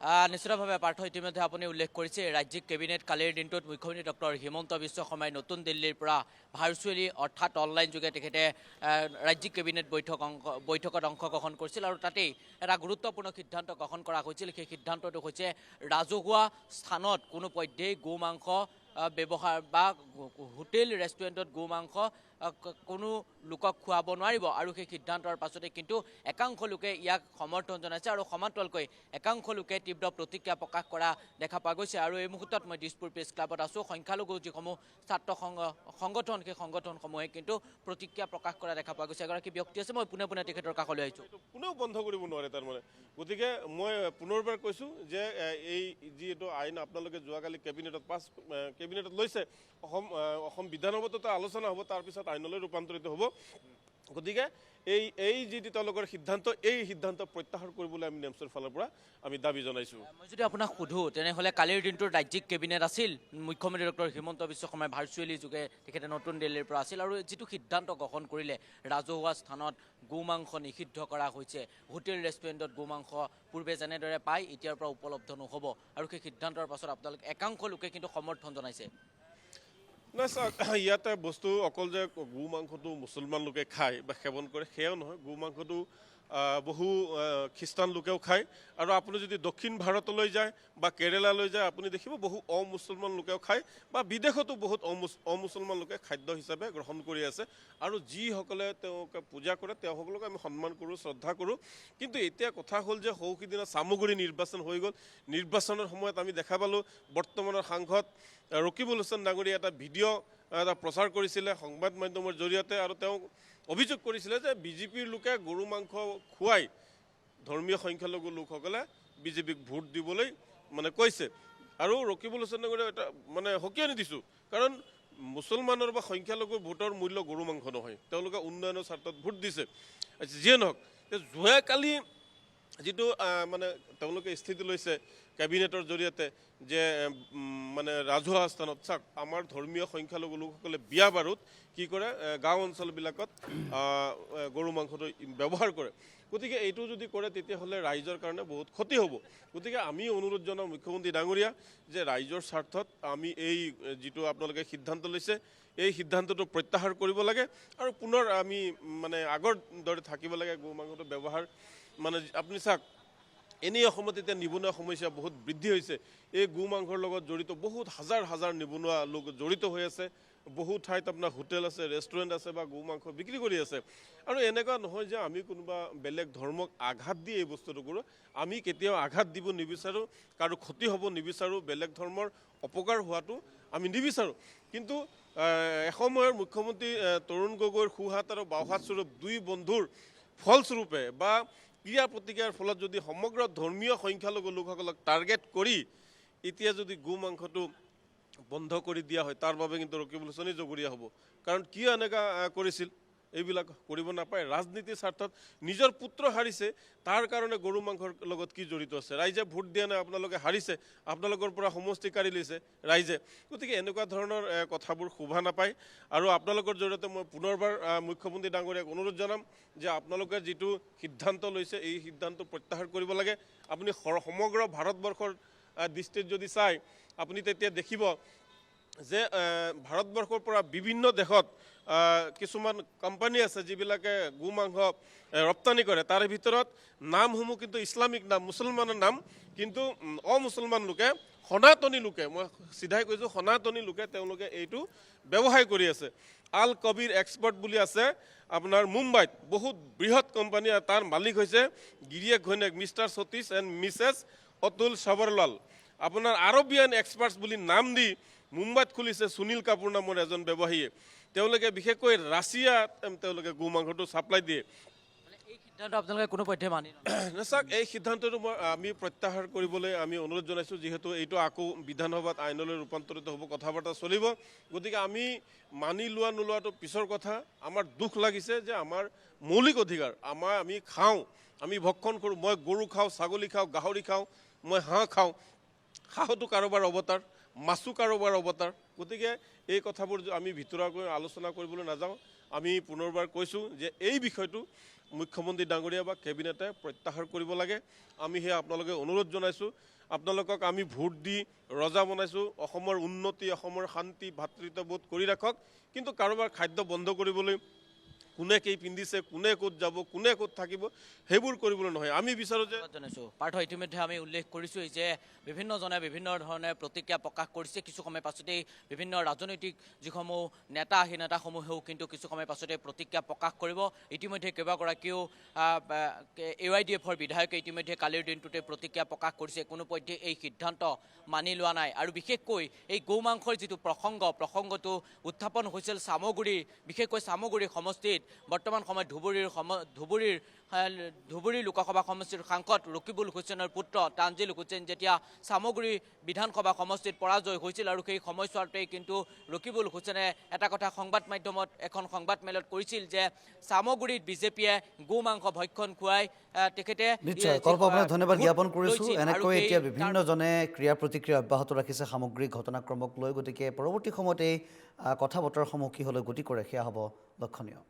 নিশ্চিতভাৱে পাৰ্থ ইতিমধ্যে আপুনি উল্লেখ কৰিছে ৰাজ্যিক কেবিনেট কালিৰ দিনটোত মুখ্যমন্ত্ৰী ডক্টৰ হিমন্ত বিশ্ব শৰ্মাই নতুন দিল্লীৰ পৰা ভাৰ্চুৱেলি অৰ্থাৎ অনলাইন যোগে তেখেতে ৰাজ্যিক কেবিনেট বৈঠকত অংশগ্ৰহণ কৰিছিল আৰু তাতেই এটা গুৰুত্বপূৰ্ণ সিদ্ধান্ত গ্ৰহণ কৰা হৈছিল। সেই সিদ্ধান্তটো হৈছে ৰাজহুৱা স্থানত কোনো পধ্যেই গো মাংস ব্যৱহাৰ বা হোটেল ৰেষ্টুৰেণ্টত গো মাংস কোনো লোকক খুৱাব নোৱাৰিব আৰু সেই সিদ্ধান্তৰ পাছতে কিন্তু একাংশ লোকে ইয়াক সমৰ্থন জনাইছে আৰু সমান্তৰালকৈ একাংশ লোকে তীব্ৰ প্ৰতিক্ৰিয়া প্ৰকাশ কৰা দেখা পোৱা গৈছে। আৰু এই মুহূৰ্তত মই দিছপুৰ প্ৰেছ ক্লাবত আছোঁ। সংখ্যালঘু যিসমূহ ছাত্ৰ সংগঠন সেই সংগঠনসমূহে কিন্তু প্ৰতিক্ৰিয়া প্ৰকাশ কৰা দেখা পোৱা গৈছে। এগৰাকী ব্যক্তি আছে, মই পোনে পোনে তেখেতৰ কাষলৈ আহিছোঁ। কোনেও বন্ধ কৰিব নোৱাৰে তাৰমানে। গতিকে মই পুনৰবাৰ কৈছোঁ যে এই যিটো আইন আপোনালোকে যোৱাকালি কেবিনেটত লৈছে, অসম বিধানসভাতো আলোচনা হ'ব, তাৰপিছত আইনলৈ ৰূপান্তৰিত হ'ব। গতিকে এই যিটো তেওঁলোকৰ সিদ্ধান্ত, এই সিদ্ধান্ত প্ৰত্যাহাৰ কৰিবলৈ আমি নেমচৰ ফালৰ পৰা আমি দাবী জনাইছোঁ। মই যদি আপোনাক সোধোঁ তেনেহ'লে কালিৰ দিনটোৰ ৰাজ্যিক কেবিনেট আছিল, মুখ্যমন্ত্ৰী ডক্টৰ হিমন্ত বিশ্ব শৰ্মাই ভাৰ্চুৱেলি যোগে তেখেতে নতুন দিল্লীৰ পৰা আছিল আৰু যিটো সিদ্ধান্ত গ্ৰহণ কৰিলে ৰাজহুৱা স্থানত গো মাংস নিষিদ্ধ কৰা হৈছে, হোটেল ৰেষ্টুৰেণ্টত গো মাংস পূৰ্বে যেনেদৰে পায় এতিয়াৰ পৰা উপলব্ধ নহ'ব আৰু সেই সিদ্ধান্তৰ পাছত আপোনালোকে একাংশ লোকে কিন্তু সমৰ্থন জনাইছে। নাই চাওক, ইয়াতে বস্তু অকল যে গো মাংসটো মুছলমান লোকে খায় বা সেৱন কৰে সেয়াও নহয়। গো মাংসটো বহু খ্ৰীষ্টান লোকেও খায় আৰু আপুনি যদি দক্ষিণ ভাৰতলৈ যায় বা কেৰেলালৈ যায় আপুনি দেখিব বহু অমুছলমান লোকেও খায় বা বিদেশতো বহুত অমুছলমান লোকে খাদ্য হিচাপে গ্ৰহণ কৰি আছে। আৰু যিসকলে তেওঁলোকে পূজা কৰে তেওঁসকলক আমি সন্মান কৰোঁ, শ্ৰদ্ধা কৰোঁ। কিন্তু এতিয়া কথা হ'ল যে সৌসিদিনা চামগুৰি নিৰ্বাচন হৈ গ'ল। নিৰ্বাচনৰ সময়ত আমি দেখা পালোঁ বৰ্তমানৰ সাংসদ ৰকিবুল হুছেইন ডাঙৰীয়া এটা ভিডিঅ' এটা প্ৰচাৰ কৰিছিলে সংবাদ মাধ্যমৰ জৰিয়তে আৰু তেওঁ অভিযোগ কৰিছিলে যে বিজেপিৰ লোকে গৰু মাংস খুৱাই ধৰ্মীয় সংখ্যালঘু লোকসকলে বিজেপিক ভোট দিবলৈ মানে কৈছে। আৰু ৰকিবুল হুছেইন ডাঙৰীয়া এটা মানে সকীয়ানি দিছোঁ, কাৰণ মুছলমানৰ বা সংখ্যালঘুৰ ভোটৰ মূল্য গৰু মাংস নহয়, তেওঁলোকে উন্নয়নৰ স্বাৰ্থত ভোট দিছে। যিয়ে নহওক, যোৱাকালি যিটো মানে তেওঁলোকে স্থিতি লৈছে কেবিনেটৰ জৰিয়তে যে মানে ৰাজহুৱা স্থানত চাওক, আমাৰ ধৰ্মীয় সংখ্যালঘু লোকসকলে বিয়া বাৰুত কি কৰে, গাঁও অঞ্চলবিলাকত গৰু মাংসটো ব্যৱহাৰ কৰে। গতিকে এইটো যদি কৰে তেতিয়াহ'লে ৰাইজৰ কাৰণে বহুত ক্ষতি হ'ব। গতিকে আমি অনুৰোধ জনাওঁ মুখ্যমন্ত্ৰী ডাঙৰীয়া যে ৰাইজৰ স্বাৰ্থত আমি এই যিটো আপোনালোকে সিদ্ধান্ত লৈছে এই সিদ্ধান্তটো প্ৰত্যাহাৰ কৰিব লাগে আৰু পুনৰ আমি মানে আগৰ দৰে থাকিব লাগে। গো মাংসটো ব্যৱহাৰ মানে আপুনি চাওক, এনেই অসমত এতিয়া নিবনুৱা সমস্যা বহুত বৃদ্ধি হৈছে। এই গো মাংসৰ লগত জড়িত বহুত হাজাৰ হাজাৰ নিবনুৱা লোক জড়িত হৈ আছে। বহু ঠাইত আপোনাৰ হোটেল আছে, ৰেষ্টুৰেণ্ট আছে বা গো মাংস বিক্ৰী কৰি আছে। আৰু এনেকুৱা নহয় যে আমি কোনোবা বেলেগ ধৰ্মক আঘাত দি এই বস্তুটো কৰোঁ। আমি কেতিয়াও আঘাত দিব নিবিচাৰোঁ, কাৰো ক্ষতি হ'ব নিবিচাৰোঁ, বেলেগ ধৰ্মৰ অপকাৰ হোৱাটো আমি নিবিচাৰোঁ। কিন্তু এসময়ৰ মুখ্যমন্ত্ৰী তৰুণ গগৈৰ সোঁহাত আৰু বাওঁহাত স্বৰূপ দুই বন্ধুৰ ফলস্বৰূপে বা ক্ৰিয়া প্ৰতিক্ৰিয়াৰ ফলত যদি সমগ্ৰ ধৰ্মীয় সংখ্যালঘু লোকসকলক টাৰ্গেট কৰি এতিয়া যদি গো মাংসটো বন্ধ কৰি দিয়া হয়, তাৰ বাবে কিন্তু ৰকিবুল হুছেইনে জগৰীয়া হ'ব। কাৰণ কিয় এনেকুৱা কৰিছিল, এইবিলাক কৰিব নাপায়। ৰাজনীতিৰ স্বাৰ্থত নিজৰ পুত্ৰ হাৰিছে, তাৰ কাৰণে গৰু মাংসৰ লগত কি জড়িত আছে? ৰাইজে ভোট দিয়া নাই, আপোনালোকে হাৰিছে, আপোনালোকৰ পৰা সমষ্টি কাঢ়ি লৈছে ৰাইজে। গতিকে এনেকুৱা ধৰণৰ কথাবোৰ শোভা নাপায়। আৰু আপোনালোকৰ জৰিয়তে মই পুনৰবাৰ মুখ্যমন্ত্ৰী ডাঙৰীয়াক অনুৰোধ জনাম যে আপোনালোকে যিটো সিদ্ধান্ত লৈছে এই সিদ্ধান্ত প্ৰত্যাহাৰ কৰিব লাগে। আপুনি সমগ্ৰ ভাৰতবৰ্ষৰ দৃষ্টিত যদি চায় আপুনি তেতিয়া দেখিব যে ভাৰতবৰ্ষৰ পৰা বিভিন্ন দেশত কিছুমান কোম্পানী আছে যিবিলাকে গো মাংস ৰপ্তানি কৰে। তাৰে ভিতৰত নামসমূহ কিন্তু ইছলামিক নাম, মুছলমানৰ নাম, কিন্তু অমুছলমান লোকে, সনাতনী লোকে, মই চিধাই কৈছোঁ সনাতনী লোকে তেওঁলোকে এইটো ব্যৱসায় কৰি আছে। আল কবিৰ এক্সপৰ্ট বুলি আছে আপোনাৰ মুম্বাইত, বহুত বৃহৎ কোম্পানী। তাৰ মালিক হৈছে গিৰিয়েক ঘৈণীয়েক mister Satish and Mrs Atul Sawarlal. আপোনাৰ আৰবিয়ান এক্সপাৰ্টছ বুলি নাম দি মুম্বাইত খুলিছে সুনীল কাপুৰ নামৰ এজন ব্যৱসায়ীয়ে। তেওঁলোকে বিশেষকৈ ৰাছিয়াত তেওঁলোকে গো মাংসটো ছাপ্লাই দিয়ে। এই সিদ্ধান্ত আপোনালোকে কোনো পধ্যে মানি চাওক, এই সিদ্ধান্তটো আমি প্ৰত্যাহাৰ কৰিবলৈ আমি অনুৰোধ জনাইছোঁ। যিহেতু এইটো আকৌ বিধানসভাত আইনলৈ ৰূপান্তৰিত হ'ব, কথা বাৰ্তা চলিব। গতিকে আমি মানি লোৱা নোলোৱাটো পিছৰ কথা। আমাৰ দুখ লাগিছে যে আমাৰ মৌলিক অধিকাৰ, আমি খাওঁ, আমি ভক্ষণ কৰোঁ। মই গৰু খাওঁ, ছাগলী খাওঁ, গাহৰি খাওঁ, মই হাঁহ খাওঁ। হাঁহটো কাৰোবাৰ অৱতাৰ, মাছো কাৰোবাৰ অৱতাৰ। গতিকে এই কথাবোৰ আমি ভিতৰুৱাকৈ আলোচনা কৰিবলৈ নাযাওঁ। আমি পুনৰবাৰ কৈছোঁ যে এই বিষয়টো মুখ্যমন্ত্ৰী ডাঙৰীয়া বা কেবিনেটে প্ৰত্যাহাৰ কৰিব লাগে। আমি সেয়া আপোনালোকে অনুৰোধ জনাইছোঁ। আপোনালোকক আমি ভোট দি ৰজা বনাইছোঁ, অসমৰ উন্নতি, অসমৰ শান্তি, ভাতৃত্ববোধ কৰি ৰাখক। কিন্তু কাৰোবাৰ খাদ্য বন্ধ কৰিবলৈ, কোনে কি পিন্ধিছে, কোনে ক'ত যাব, কোনে ক'ত থাকিব, সেইবোৰ কৰিবলৈ নহয়। আমি বিচাৰোঁ যে জনাইছোঁ পাৰ্থ, ইতিমধ্যে আমি উল্লেখ কৰিছোঁ যে বিভিন্নজনে বিভিন্ন ধৰণে প্ৰতিক্ৰিয়া প্ৰকাশ কৰিছে। কিছু সময় পাছতেই বিভিন্ন ৰাজনৈতিক যিসমূহ নেতা, সেই নেতাসমূহেও কিন্তু কিছু সময় পাছতে প্ৰতিক্ৰিয়া প্ৰকাশ কৰিব। ইতিমধ্যে কেইবাগৰাকীও AYDFৰ বিধায়কে ইতিমধ্যে কালিৰ দিনটোতে প্ৰতিক্ৰিয়া প্ৰকাশ কৰিছে। কোনোপধ্যে এই সিদ্ধান্ত মানি লোৱা নাই। আৰু বিশেষকৈ এই গৌ মাংসৰ যিটো প্ৰসংগটো উত্থাপন হৈছিল চামগুৰিৰ, বিশেষকৈ চামগুৰি সমষ্টিত বৰ্তমান সময়ত ধুবুৰী লোকসভা সমষ্টিৰ সাংসদ ৰকিবুল হুছেইনৰ পুত্ৰ তানজিল হুছেইন যেতিয়া চামগুৰি বিধানসভা সমষ্টিত পৰাজয় হৈছিল, আৰু সেই সময়ছোৱাতেই কিন্তু ৰকিবুল হুছেইনে এটা কথা সংবাদ মাধ্যমত এখন সংবাদমেলত কৰিছিল যে চামগুৰিত বিজেপিয়ে গো মাংস ভক্ষণ খুৱাই তেখেতে নিশ্চয় কল্প আপোনাক ধন্যবাদ জ্ঞাপন কৰিছোঁ। লৈছিল। আৰু এনেকৈ সেই এতিয়া বিভিন্নজনে ক্ৰিয়া প্ৰতিক্ৰিয়া অব্যাহত ৰাখিছে সামগ্ৰিক ঘটনাক্ৰমক লৈ। গতিকে পৰৱৰ্তী সময়ত এই কথা বতৰাসমূহ কিহলৈ গতি কৰে সেয়া হ'ব লক্ষণীয়।